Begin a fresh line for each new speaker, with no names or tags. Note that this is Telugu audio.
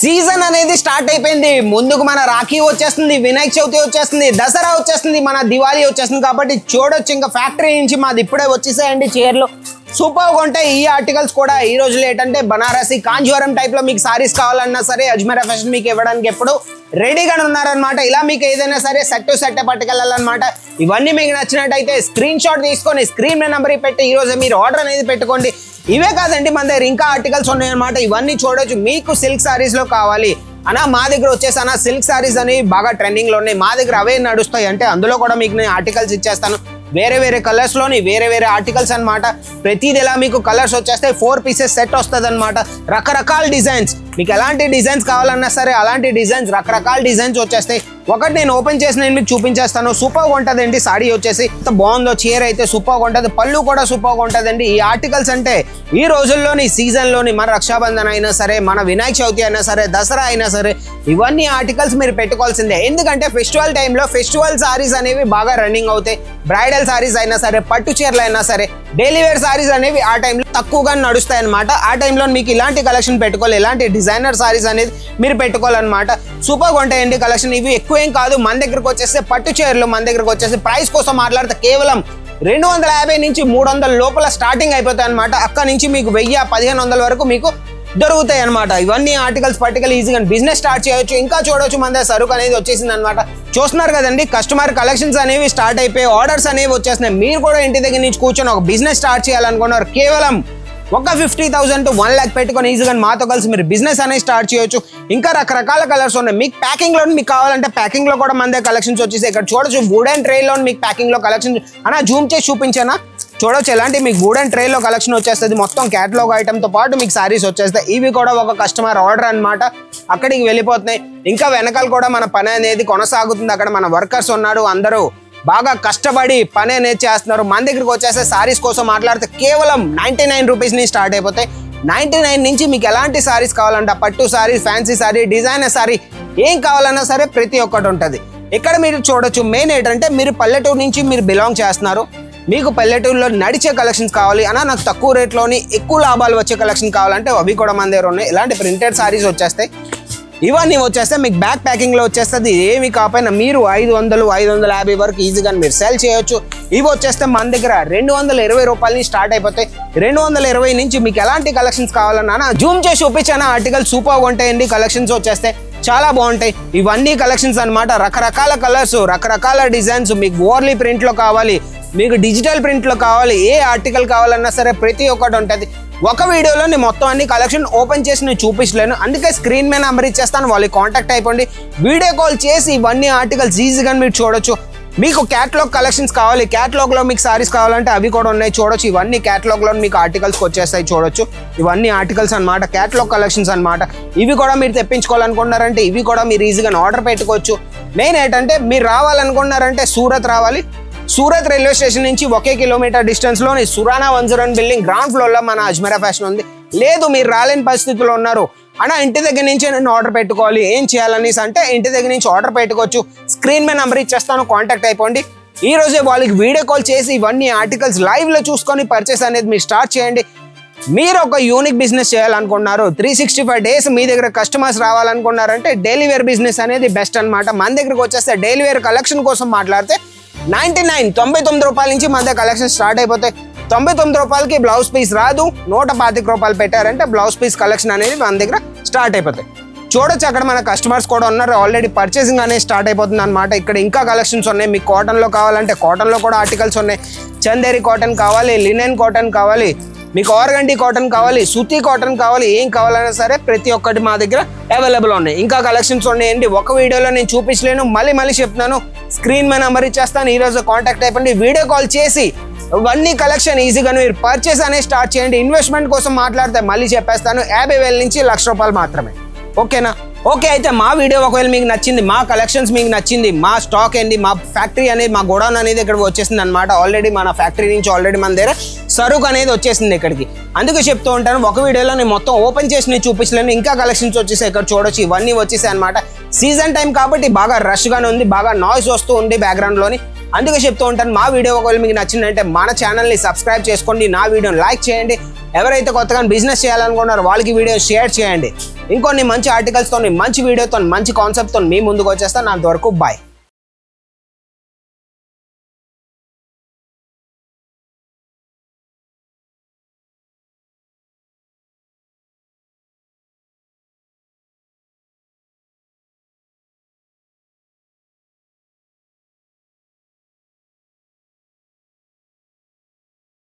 సీజన్ అనేది స్టార్ట్ అయిపోయింది. ముందుకు మన రాఖీ వచ్చేస్తుంది, వినాయక చవితి వచ్చేస్తుంది, దసరా వచ్చేస్తుంది, మన దివాళీ వచ్చేస్తుంది. కాబట్టి చూడొచ్చు ఇంకా ఫ్యాక్టరీ నుంచి మాది ఇప్పుడే వచ్చేసాయండి చీరలు. సూపర్గా ఉంటాయి ఈ ఆర్టికల్స్ కూడా. ఈ రోజు ఏంటంటే బనారసి కాంజీవరం టైప్ లో మీకు సారీస్ కావాలన్నా సరే అజ్మీరా ఫ్యాషన్ మీకు ఇవ్వడానికి ఎప్పుడు రెడీగా ఉన్నారనమాట. ఇలా మీకు ఏదైనా సరే సెట్ పట్టుకెళ్ళాలన్నమాట. ఇవన్నీ మీకు నచ్చినట్టయితే స్క్రీన్ షాట్ తీసుకొని స్క్రీన్ నెంబర్ పెట్టి ఈ రోజు మీరు ఆర్డర్ అనేది పెట్టుకోండి. ఇవే కాదండి, మన దగ్గర ఇంకా ఆర్టికల్స్ ఉన్నాయన్నమాట. ఇవన్నీ చూడొచ్చు. మీకు సిల్క్ సారీస్ లో కావాలి అన్నా మా దగ్గర వచ్చేసి అన్న సిల్క్ సారీస్ అని బాగా ట్రెండింగ్ లో ఉన్నాయి. మా దగ్గర అవే నడుస్తాయి. అంటే అందులో కూడా మీకు నేను ఆర్టికల్స్ ఇచ్చేస్తాను. వేరే కలర్స్ లోని వేరే ఆర్టికల్స్ అనమాట. ప్రతిది ఇలా మీకు కలర్స్ వచ్చేస్తాయి. 4 పీసెస్ సెట్ వస్తుంది అనమాట. రకరకాల డిజైన్స్, మీకు ఎలాంటి డిజైన్స్ కావాలన్నా సరే అలాంటి డిజైన్స్, రకరకాల డిజైన్స్ వచ్చేస్తాయి. ఒకటి నేను ఓపెన్ చేసి నేను మీకు చూపించేస్తాను. సూపర్గా ఉంటుందండి. సాడీ వచ్చేసి ఎంత బాగుందో. చీర అయితే సూపర్గా ఉంటుంది. పళ్ళు కూడా సూపర్గా ఉంటుందండి. ఈ ఆర్టికల్స్ అంటే ఈ రోజుల్లోని సీజన్లోని మన రక్షాబంధన్ అయినా సరే, మన వినాయక చవితి అయినా సరే, దసరా అయినా సరే, ఇవన్నీ ఆర్టికల్స్ మీరు పెట్టుకోవాల్సిందే. ఎందుకంటే ఫెస్టివల్ టైంలో ఫెస్టివల్ సారీస్ అనేవి బాగా రన్నింగ్ అవుతాయి. బ్రైడల్ సారీస్ అయినా సరే, పట్టు చీరలు అయినా సరే, డైలీ వేర్ సారీస్ అనేవి ఆ టైంలో తక్కువగా నడుస్తాయి అనమాట. ఆ టైంలో మీకు ఇలాంటి కలెక్షన్ పెట్టుకోవాలి, ఇలాంటి డిజైనర్ సారీస్ అనేది మీరు పెట్టుకోవాలన్నమాట. సూపర్గా ఉంటాయండి కలెక్షన్. ఇవి ఎక్కువ ఏం కాదు. మన దగ్గరకు వచ్చేస్తే పట్టు చీరలు మన దగ్గరకు వచ్చేసి ప్రైస్ కోసం మాట్లాడితే కేవలం 250 నుంచి 300 లోపల స్టార్టింగ్ అయిపోతాయి అనమాట. అక్కడ నుంచి మీకు 1000-1500 వరకు మీకు దొరుకుతాయి అనమాట. ఇవన్నీ ఆర్టికల్స్ పట్టుకెళ్ళి ఈజీగా బిజినెస్ స్టార్ట్ చేయొచ్చు. ఇంకా చూడవచ్చు మన దగ్గర సరుకు అనేది వచ్చేసింది అనమాట. చూస్తున్నారు కదండి, కస్టమర్ కలెక్షన్స్ అనేవి స్టార్ట్ అయిపోయి ఆర్డర్స్ అనేవి వచ్చేస్తున్నాయి. మీరు కూడా ఇంటి దగ్గర నుంచి కూర్చొని ఒక బిజినెస్ స్టార్ట్ చేయాలనుకున్నారు. కేవలం ఒక 50,000 to 1 lakh పెట్టుకొని ఈజీగా మాతో కలిసి మీరు బిజినెస్ అనేది స్టార్ట్ చేయొచ్చు. ఇంకా రకరకాల కలర్స్ ఉన్నాయి. మీకు ప్యాకింగ్ లో మీకు కావాలంటే ప్యాకింగ్ లో కూడా మన దగ్గర కలెక్షన్స్ వచ్చేసి ఇక్కడ చూడొచ్చు. వుడెన్ ట్రే లో మీకు ప్యాకింగ్ లో కలెక్షన్ అన్నా జూమ్ చేసి చూపించానా, చూడొచ్చు. ఎలాంటి మీకు వుడెన్ ట్రేలో కలెక్షన్ వచ్చేస్తుంది. మొత్తం క్యాటలాగ్ ఐటమ్తో పాటు మీకు సారీస్ వచ్చేస్తాయి. ఇవి కూడా ఒక కస్టమర్ ఆర్డర్ అనమాట, అక్కడికి వెళ్ళిపోతున్నాయి. ఇంకా వెనకాల కూడా మన పని అనేది కొనసాగుతుంది. అక్కడ మన వర్కర్స్ ఉన్నారు, అందరూ బాగా కష్టపడి పని అనేది చేస్తున్నారు. మన దగ్గరికి వచ్చేస్తే సారీస్ కోసం మాట్లాడితే కేవలం 99 రూపీస్ నుంచి స్టార్ట్ అయిపోతాయి. 99 నుంచి మీకు ఎలాంటి సారీస్ కావాలంటే పట్టు sorry, fancy sorry, designer sorry ఏం కావాలన్నా సరే ప్రతి ఒక్కటి ఉంటుంది. ఇక్కడ మీరు చూడొచ్చు. మెయిన్ ఏంటంటే మీరు పల్లెటూరు నుంచి మీరు బిలాంగ్ చేస్తున్నారు, మీకు పల్లెటూరులో నడిచే కలెక్షన్స్ కావాలి అన్నా, నాకు తక్కువ రేట్లోని ఎక్కువ లాభాలు వచ్చే కలెక్షన్ కావాలంటే అవి కూడా మన దగ్గర ఉన్నాయి. ఇలాంటి ప్రింటెడ్ సారీస్ వచ్చేస్తాయి. ఇవన్నీ వచ్చేస్తే మీకు బ్యాక్ ప్యాకింగ్లో వచ్చేస్తుంది. ఏమి కాకపోయినా మీరు 500-550 వరకు ఈజీగా మీరు సెల్ చేయొచ్చు. ఇవి వచ్చేస్తే మన దగ్గర 220 రూపాయల నుంచి స్టార్ట్ అయిపోతాయి. 220 నుంచి మీకు ఎలాంటి కలెక్షన్స్ కావాలన్నా జూమ్ చేసి చూపించాను. ఆర్టికల్ సూపర్గా ఉంటాయండి. కలెక్షన్స్ వచ్చేస్తే చాలా బాగుంటాయి. ఇవన్నీ కలెక్షన్స్ అనమాట. రకరకాల కలర్స్, రకరకాల డిజైన్స్. మీకు ఓవర్లీ ప్రింట్లో కావాలి, మీకు డిజిటల్ ప్రింట్లో కావాలి, ఏ ఆర్టికల్ కావాలన్నా సరే ప్రతి ఒక్కటి ఉంటుంది. ఒక వీడియోలో నేను మొత్తం అన్ని కలెక్షన్ ఓపెన్ చేసి నేను చూపించలేను. అందుకే స్క్రీన్ మీద నెంబర్ ఇచ్చేస్తాను, వాళ్ళకి కాంటాక్ట్ అయిపోండి. వీడియో కాల్ చేసి ఇవన్నీ ఆర్టికల్స్ ఈజీగా మీరు చూడొచ్చు. మీకు క్యాటలాగ్ కలెక్షన్స్ కావాలి, క్యాటలాగ్లో మీకు సారీస్ కావాలంటే అవి కూడా ఉన్నాయి. చూడొచ్చు. ఇవన్నీ క్యాటలాగ్లో మీకు ఆర్టికల్స్కి వచ్చేస్తాయి. చూడొచ్చు. ఇవన్నీ ఆర్టికల్స్ అనమాట, క్యాటలాగ్ కలెక్షన్స్ అనమాట. ఇవి కూడా మీరు తెప్పించుకోవాలనుకున్నారంటే ఇవి కూడా మీరు ఈజీగా ఆర్డర్ పెట్టుకోవచ్చు. మెయిన్ ఏంటంటే మీరు రావాలనుకున్నారంటే సూరత్ రావాలి. సూరత్ రైల్వే స్టేషన్ నుంచి 1 కిలోమీటర్ డిస్టెన్స్లోని సురానా 101 బిల్డింగ్ గ్రౌండ్ ఫ్లోర్లో మన అజ్మీరా ఫ్యాషన్ ఉంది. లేదు మీరు రాలేని పరిస్థితుల్లో ఉన్నారు అన్నా, ఇంటి దగ్గర నుంచి నేను ఆర్డర్ పెట్టుకోవాలి, ఏం చేయాలనేసి అంటే ఇంటి దగ్గర నుంచి ఆర్డర్ పెట్టుకోవచ్చు. స్క్రీన్ మీద నెంబర్ ఇచ్చేస్తాను, కాంటాక్ట్ అయిపోండి. ఈ రోజే వాళ్ళకి వీడియో కాల్ చేసి ఇవన్నీ ఆర్టికల్స్ లైవ్లో చూసుకొని పర్చేస్ అనేది మీరు స్టార్ట్ చేయండి. మీరు ఒక యూనిక్ బిజినెస్ చేయాలనుకున్నారు, 365 days మీ దగ్గర కస్టమర్స్ రావాలనుకున్నారంటే డైలీ వేర్ బిజినెస్ అనేది బెస్ట్ అనమాట. మన దగ్గరకు వచ్చేస్తే డైలీ వేర్ కలెక్షన్ కోసం మాట్లాడితే 99 రూపాయల నుంచి మన దగ్గర కలెక్షన్ స్టార్ట్ అయిపోతాయి. 99 రూపాయలకి బ్లౌజ్ పీస్ రాదు. 125 రూపాయలు పెట్టారంటే బ్లౌజ్ పీస్ కలెక్షన్ అనేది మన దగ్గర స్టార్ట్ అయిపోతాయి. చూడొచ్చు. అక్కడ మన కస్టమర్స్ కూడా ఉన్నారు. ఆల్రెడీ పర్చేసింగ్ అనేది స్టార్ట్ అయిపోతుంది అనమాట. ఇక్కడ ఇంకా కలెక్షన్స్ ఉన్నాయి. మీకు కాటన్లో కావాలంటే కాటన్లో కూడా ఆర్టికల్స్ ఉన్నాయి. చందేరి కాటన్ కావాలి, లినెన్ కాటన్ కావాలి, మీకు ఆర్గండి కాటన్ కావాలి, సూతి కాటన్ కావాలి, ఏం కావాలన్నా సరే ప్రతి ఒక్కటి మా దగ్గర అవైలబుల్ ఉన్నాయి. ఇంకా కలెక్షన్స్ ఉన్నాయండి. ఒక వీడియోలో నేను చూపించలేను, మళ్ళీ చెప్తున్నాను. స్క్రీన్ మీద నెంబర్ ఇచ్చేస్తాను. ఈరోజు కాంటాక్ట్ అయిపోండి. వీడియో కాల్ చేసి ఇవన్నీ కలెక్షన్ ఈజీగా మీరు పర్చేస్ అనేది స్టార్ట్ చేయండి. ఇన్వెస్ట్మెంట్ కోసం మాట్లాడితే మళ్ళీ చెప్పేస్తాను, 50,000 నుంచి 1,00,000 రూపాయలు మాత్రమే. ఓకేనా? ఓకే. అయితే మా వీడియో ఒకవేళ మీకు నచ్చింది, మా కలెక్షన్స్ మీకు నచ్చింది, మా స్టాక్ ఏంది, మా ఫ్యాక్టరీ అనేది, మా గోడౌన్ అనేది ఇక్కడ వచ్చేసింది అనమాట. ఆల్రెడీ మన ఫ్యాక్టరీ నుంచి ఆల్రెడీ మన దగ్గర సరుకు అనేది వచ్చేసింది ఇక్కడికి. అందుకే చెప్తూ ఉంటాను, ఒక వీడియోలో నేను మొత్తం ఓపెన్ చేసి నేను చూపించలేను. ఇంకా కలెక్షన్స్ వచ్చేసాయి. ఇక్కడ చూడొచ్చు. ఇవన్నీ వచ్చేసాయి అనమాట. సీజన్ టైం కాబట్టి బాగా రష్గానే ఉంది, బాగా నాయిస్ వస్తూ ఉంది బ్యాక్గ్రౌండ్లోని. అందుకే చెప్తూ ఉంటాను, మా వీడియో ఒకవేళ మీకు నచ్చిందంటే మన ఛానల్ని సబ్స్క్రైబ్ చేసుకోండి, నా వీడియోని లైక్ చేయండి. ఎవరైతే కొత్తగా బిజినెస్ చేయాలనుకున్నారో వాళ్ళకి వీడియో షేర్ చేయండి. ఇంకొన్ని మంచి ఆర్టికల్స్తో మంచి వీడియోతో మంచి కాన్సెప్ట్తో మీ ముందుకు వచ్చేస్తాను. అంతవరకు బాయ్.